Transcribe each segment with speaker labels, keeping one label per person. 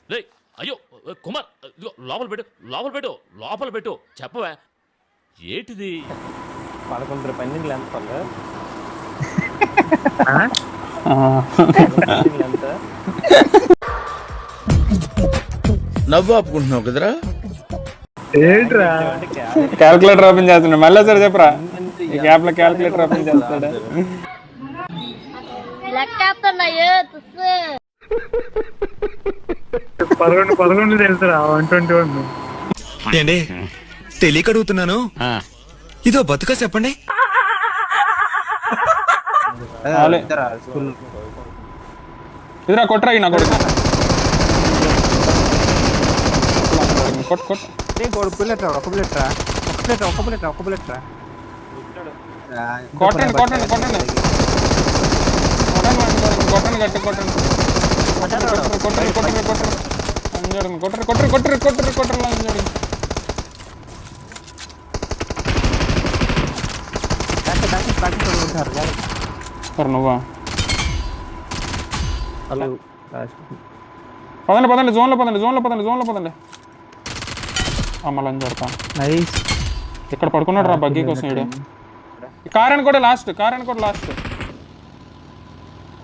Speaker 1: రే అయ్యో కుమార్ ఇదిగో లోపల పెట్టు చెప్పవా ఏటిది
Speaker 2: 11 రూపాయలు లెంత్ పళ్ళు లెంత్
Speaker 3: నవ్వు ఆపుకుంటున్నావు కదరా
Speaker 4: ఏంట్రా
Speaker 5: క్యాల్కులేటర్ ఓపెన్ చేస్తున్నాడు మళ్ళీ సరే చెప్పరా ఈ గ్యాప్ లో క్యాల్కులేటర్ ఓపెన్ చేస్తాడు
Speaker 4: పదకొండు తెలుసురా 121
Speaker 6: ఏండి తెలియక అడుగుతున్నాను ఇదో బతుక చెప్పండి
Speaker 5: ఇదిరా కొట్టరా నా కొడుకు కొట్టండి గట్టి కొట్టండి నువ్వా పదండి జోన్లో పదండి అమ్మలని చెడతా ఇక్కడ పడుకున్నాడు రా బగ్గీ కోసం ఇడు కార్ అని కూడా లాస్ట్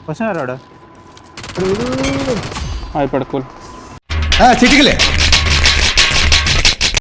Speaker 2: వచ్చినాడు
Speaker 5: అయిపోయాడు కూల్
Speaker 6: చిటికలే